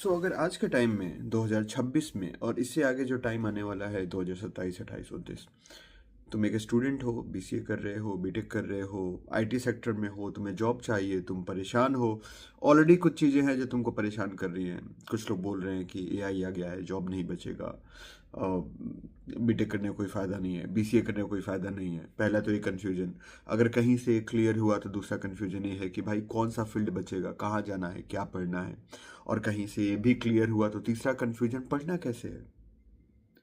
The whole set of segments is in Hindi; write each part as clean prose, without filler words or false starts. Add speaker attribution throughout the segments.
Speaker 1: अगर आज के टाइम में 2026 में और इससे आगे जो टाइम आने वाला है 2027, 28, 29, तुम एक स्टूडेंट हो, बीसीए कर रहे हो, बीटेक कर रहे हो, आईटी सेक्टर में हो, तुम्हें जॉब चाहिए, तुम परेशान हो। ऑलरेडी कुछ चीज़ें हैं जो तुमको परेशान कर रही हैं। कुछ लोग बोल रहे हैं कि एआई आ गया है, जॉब नहीं बचेगा, बीटेक करने का कोई फ़ायदा नहीं है, बीसीए करने का कोई फ़ायदा नहीं है। पहला तो ये कन्फ्यूजन अगर कहीं से क्लियर हुआ तो दूसरा कन्फ्यूजन ये है कि भाई कौन सा फील्ड बचेगा, कहाँ जाना है, क्या पढ़ना है। और कहीं से ये भी क्लियर हुआ तो तीसरा कन्फ्यूजन पढ़ना कैसे है।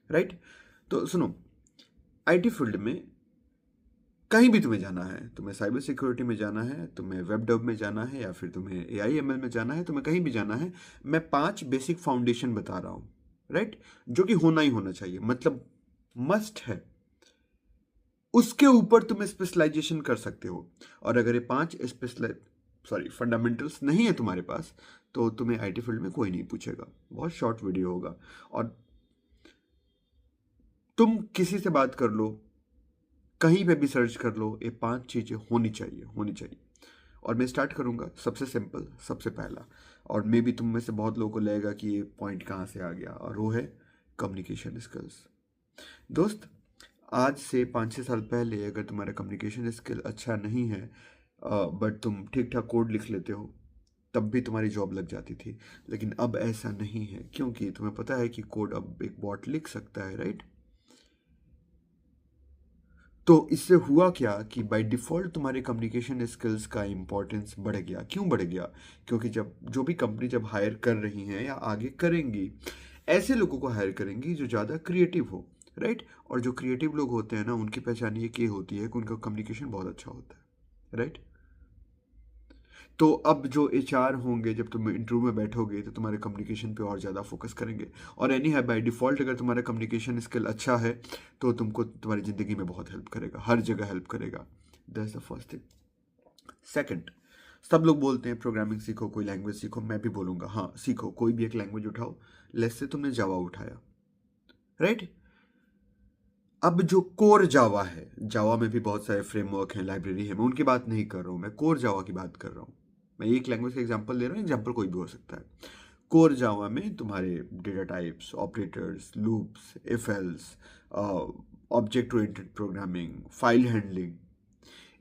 Speaker 1: राइट। तो सुनो, आईटी फील्ड में कहीं भी तुम्हें जाना है, तुम्हें साइबर सिक्योरिटी में जाना है, तुम्हें वेब डेव में जाना है, या फिर तुम्हें एआई एमएल में जाना है, तुम्हें कहीं भी जाना है, मैं 5 बेसिक फाउंडेशन बता रहा हूँ। राइट। जो कि होना ही होना चाहिए, मतलब मस्ट है। उसके ऊपर तुम स्पेशलाइजेशन कर सकते हो। और अगर ये 5 फंडामेंटल्स नहीं है तुम्हारे पास, तो तुम्हें आईटी फील्ड में कोई नहीं पूछेगा। बहुत शॉर्ट वीडियो होगा। और तुम किसी से बात कर लो, कहीं पे भी सर्च कर लो, ये 5 चीज़ें होनी चाहिए, होनी चाहिए। और मैं स्टार्ट करूंगा सबसे सिंपल, सबसे पहला। और मे भी तुम में से बहुत लोगों को लगेगा कि ये पॉइंट कहाँ से आ गया, और वो है कम्युनिकेशन स्किल्स। दोस्त, आज से 5-6 साल पहले अगर तुम्हारा कम्युनिकेशन स्किल अच्छा नहीं है, बट तुम ठीक ठाक कोड लिख लेते हो, तब भी तुम्हारी जॉब लग जाती थी। लेकिन अब ऐसा नहीं है, क्योंकि तुम्हें पता है कि कोड अब एक बॉट लिख सकता है। राइट। तो इससे हुआ क्या कि बाय डिफ़ॉल्ट तुम्हारे कम्युनिकेशन स्किल्स का इंपॉर्टेंस बढ़ गया। क्यों बढ़ गया? क्योंकि जब जो भी कंपनी जब हायर कर रही हैं या आगे करेंगी, ऐसे लोगों को हायर करेंगी जो ज़्यादा क्रिएटिव हो। राइट। और जो क्रिएटिव लोग होते हैं ना, उनकी पहचान ये होती है कि उनका कम्युनिकेशन बहुत अच्छा होता है। राइट। तो अब जो एचआर होंगे, जब तुम इंटरव्यू में बैठोगे तो तुम्हारे कम्युनिकेशन पे और ज़्यादा फोकस करेंगे। और एनी है, बाय डिफ़ॉल्ट अगर तुम्हारा कम्युनिकेशन स्किल अच्छा है तो तुमको तुम्हारी ज़िंदगी में बहुत हेल्प करेगा, हर जगह हेल्प करेगा। That's the first thing. Second, सब लोग बोलते हैं प्रोग्रामिंग सीखो, कोई लैंग्वेज सीखो। मैं भी बोलूँगा हाँ सीखो, कोई भी एक लैंग्वेज उठाओ। लेट्स से तुमने जावा उठाया। राइट। अब जो कोर जावा है, जावा में भी बहुत सारे फ्रेमवर्क हैं, लाइब्रेरी है, मैं उनकी बात नहीं कर रहा हूँ, मैं कोर जावा की बात कर रहा हूँ। मैं एक लैंग्वेज का एग्जांपल दे रहा हूँ, एग्जांपल कोई भी हो सकता है। कोर जावा में तुम्हारे data types, operators, loops, if else, object oriented programming, file handling,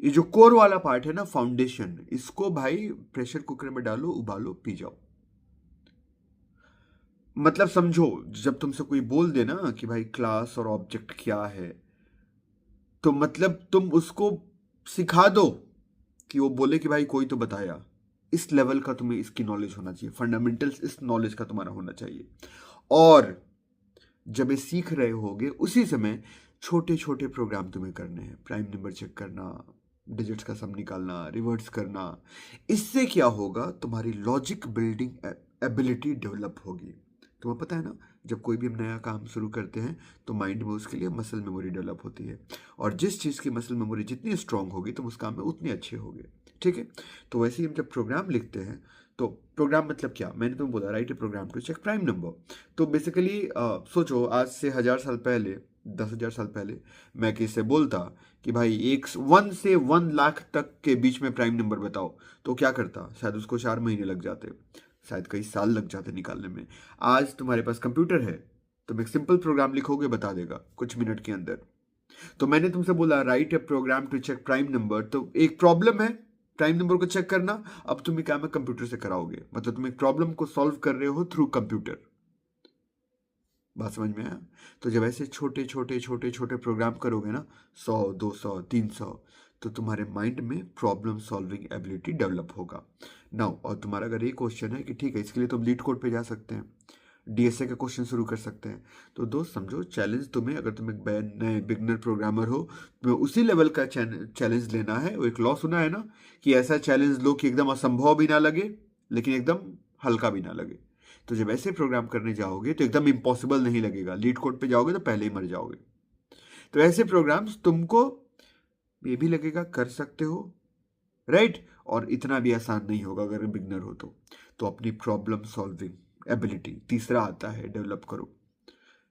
Speaker 1: ये जो कोर वाला पार्ट है ना, फाउंडेशन, इसको भाई प्रेशर कुकर में डालो, उबालो, पी जाओ। मतलब समझो, जब तुमसे कोई बोल दे ना कि भाई क्लास और ऑब्जेक्ट क्या है, तो मतलब तुम उसको सिखा दो कि वो बोले कि भाई कोई तो बताया। इस लेवल का तुम्हें इसकी नॉलेज होना चाहिए, फंडामेंटल्स इस नॉलेज का तुम्हारा होना चाहिए। और जब ये सीख रहे होगे उसी समय छोटे छोटे प्रोग्राम तुम्हें करने हैं, प्राइम नंबर चेक करना, डिजिट्स का सम निकालना, रिवर्स करना। इससे क्या होगा, तुम्हारी लॉजिक बिल्डिंग एबिलिटी डेवलप होगी। तुम्हें पता है ना, जब कोई भी हम नया काम शुरू करते हैं तो माइंड में उसके लिए मसल मेमोरी डेवलप होती है। और जिस चीज़ की मसल मेमोरी जितनी स्ट्रांग होगी, तुम उस काम में उतने अच्छे होगे। ठीक है। तो वैसे ही हम जब प्रोग्राम लिखते हैं, तो प्रोग्राम मतलब क्या, मैंने तुम्हें बोला write a program to check prime number. तो बेसिकली सोचो, आज से 1000 साल पहले, 10,000 साल पहले मैं किससे बोलता कि भाई एक 1 से 1 लाख तक के बीच में प्राइम नंबर बताओ, तो क्या करता, शायद उसको 4 महीने लग जाते, शायद कई साल लग जाते निकालने में। आज तुम्हारे पास कंप्यूटर है, तुम एक सिंपल प्रोग्राम लिखोगे, बता देगा कुछ मिनट के अंदर। तो मैंने तुमसे बोला write a program to check prime number, तो एक प्रॉब्लम है प्राइम नंबर को चेक करना। अब तुम ये काम है कंप्यूटर से कराओगे, मतलब तुम एक प्रॉब्लम को सॉल्व कर रहे हो थ्रू कंप्यूटर। बात समझ में आया? तो जब ऐसे छोटे छोटे छोटे छोटे प्रोग्राम करोगे ना, 100, 200, 300, तो तुम्हारे माइंड में प्रॉब्लम सॉल्विंग एबिलिटी डेवलप होगा। नाउ, और तुम्हारा अगर ये क्वेश्चन है कि ठीक है, इसके लिए तुम लीड कोड पे जा सकते हैं, डीएसए का क्वेश्चन शुरू कर सकते हैं। तो दोस्त समझो, चैलेंज तुम्हें, अगर तुम एक नए बिगनर प्रोग्रामर हो, तुम्हें उसी लेवल का चैलेंज लेना है। वो एक लॉ सुना है ना, कि ऐसा चैलेंज लो कि एकदम असंभव भी ना लगे, लेकिन एकदम हल्का भी ना लगे। तो जब ऐसे प्रोग्राम करने जाओगे तो एकदम इम्पॉसिबल नहीं लगेगा, लीड कोड पे जाओगे तो पहले ही मर जाओगे। तो ऐसे प्रोग्राम्स तुमको ये भी लगेगा कर सकते हो। राइट। और इतना भी आसान नहीं होगा अगर बिगनर हो तो अपनी प्रॉब्लम सॉल्विंग एबिलिटी तीसरा आता है, डेवलप करो।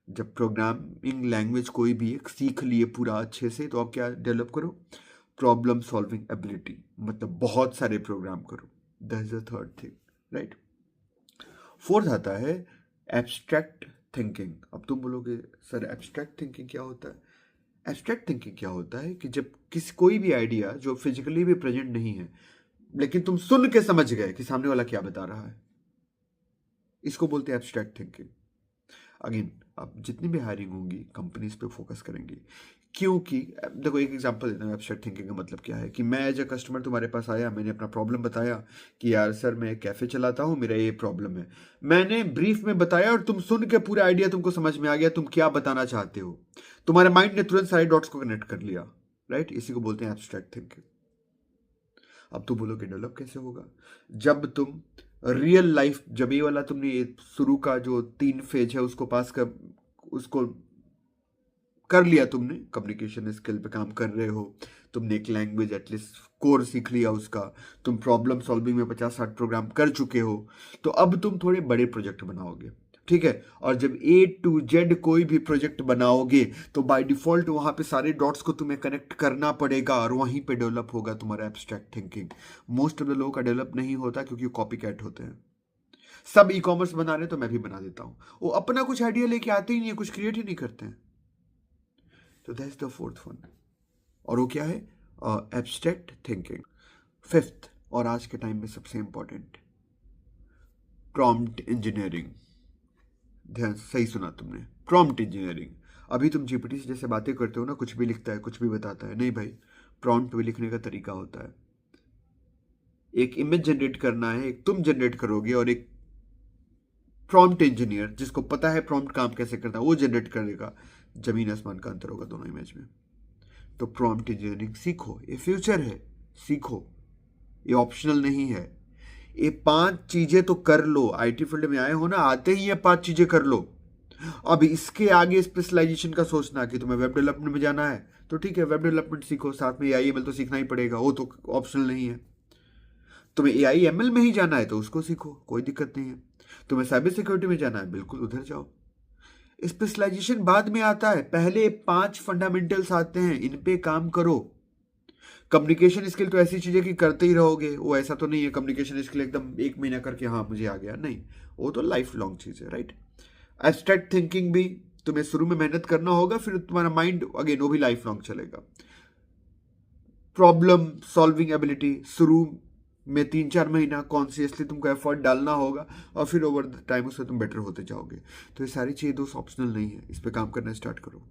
Speaker 1: जब प्रोग्रामिंग लैंग्वेज कोई भी एक सीख लिए पूरा अच्छे से, तो आप क्या डेवलप करो, प्रॉब्लम सॉल्विंग एबिलिटी, मतलब बहुत सारे प्रोग्राम करो। That is the third thing. Right. Fourth आता है एब्स्ट्रैक्ट थिंकिंग। अब तुम बोलोगे सर एब्स्ट्रैक्ट थिंकिंग क्या होता है? एब्स्ट्रैक्ट थिंकिंग क्या होता है कि जब कोई भी आइडिया जो फिजिकली भी प्रेजेंट नहीं है लेकिन तुम सुन के समझ गए कि सामने वाला क्या बता रहा है, इसको बोलते हैं एब्स्ट्रैक्ट थिंकिंग। अगेन अब जितनी भी हायरिंग होंगी कंपनीज पे फोकस करेंगी, क्योंकि देखो एक एग्जांपल देता हूँ एब्स्ट्रैक्ट थिंकिंग का मतलब क्या है कि मैं एज अ कस्टमर तुम्हारे पास आया, मैंने अपना प्रॉब्लम बताया कि यार सर मैं एक कैफे चलाता हूँ, मेरा ये प्रॉब्लम है, मैंने ब्रीफ में बताया और तुम सुन के पूरा आइडिया तुमको समझ में आ गया तुम क्या बताना चाहते हो, तुम्हारे माइंड ने तुरंत सारे डॉट्स को कनेक्ट कर लिया, राइट? इसी को बोलते हैं एब्स्ट्रैक्ट थिंकिंग। अब तो बोलोगे डेवलप कैसे होगा? जब तुम रियल लाइफ, जब ये वाला तुमने ये शुरू का जो 3 फेज है उसको पास कर, उसको कर लिया, तुमने कम्युनिकेशन स्किल पे काम कर रहे हो, तुमने एक लैंग्वेज एटलीस्ट कोर सीख लिया उसका, तुम प्रॉब्लम सॉल्विंग में 50-60 प्रोग्राम कर चुके हो, तो अब तुम थोड़े बड़े प्रोजेक्ट बनाओगे, ठीक है? और जब A to Z कोई भी प्रोजेक्ट बनाओगे तो बाय डिफॉल्ट वहां पे सारे डॉट्स को तुम्हें कनेक्ट करना पड़ेगा और वहीं पे डेवलप होगा तुम्हारा abstract thinking. Most of the लोगों का डेवलप नहीं होता क्योंकि कॉपी कैट होते हैं। सब ई कॉमर्स बना रहे तो मैं भी बना देता हूं, वो अपना कुछ आइडिया लेके आते ही नहीं है, कुछ क्रिएट ही नहीं करते हैं। तो दैट्स द फोर्थ वन, और वो क्या है? Abstract thinking. फिफ्थ और आज के टाइम में सबसे इंपॉर्टेंट, प्रॉम्प्ट इंजीनियरिंग। ध्यान सही सुना तुमने, प्रॉम्प्ट इंजीनियरिंग। अभी तुम जीपीटी से जैसे बातें करते हो ना, कुछ भी लिखता है कुछ भी बताता है, नहीं भाई, प्रॉम्प्ट भी लिखने का तरीका होता है। एक इमेज जनरेट करना है, एक तुम जनरेट करोगे और एक प्रॉम्प्ट इंजीनियर जिसको पता है प्रॉम्प्ट काम कैसे करता है वो जनरेट करेगा। जमीन आसमान का अंतर होगा दोनों इमेज में। तो प्रॉम्प्ट इंजीनियरिंग सीखो, ये फ्यूचर है, सीखो, ये ऑप्शनल नहीं है। ये 5 चीजें तो कर लो, आईटी फील्ड में आए हो ना, आते ही ये 5 चीजें कर लो। अब इसके आगे स्पेशलाइजेशन का सोचना कि तुम्हें वेब डेवलपमेंट में जाना है तो ठीक है, वेब डेवलपमेंट सीखो, साथ में एआईएमएल तो सीखना ही पड़ेगा, वो तो ऑप्शनल नहीं है। तुम्हें एआईएमएल में ही जाना है तो उसको सीखो, कोई दिक्कत नहीं है। तुम्हें साइबर सिक्योरिटी में जाना है, बिल्कुल उधर जाओ। स्पेशलाइजेशन बाद में आता है, पहले 5 फंडामेंटल्स आते हैं, इन पे काम करो। कम्युनिकेशन स्किल तो ऐसी चीज है कि करते ही रहोगे, वो ऐसा तो नहीं है कम्युनिकेशन स्किल एकदम 1 महीना करके हाँ मुझे आ गया, नहीं, वो तो लाइफ लॉन्ग चीज है, राइट? एब्स्ट्रैक्ट थिंकिंग भी तुम्हें शुरू में मेहनत करना होगा, फिर तुम्हारा माइंड अगेन वो भी लाइफ लॉन्ग चलेगा। प्रॉब्लम सॉल्विंग एबिलिटी शुरू में 3-4 महीना कॉन्शियसली तुमको एफर्ट डालना होगा और फिर ओवर द टाइम उससे तुम बेटर होते जाओगे। तो ये सारी चीज़ें दोस्त ऑप्शनल नहीं है, इस पर काम करना स्टार्ट करो।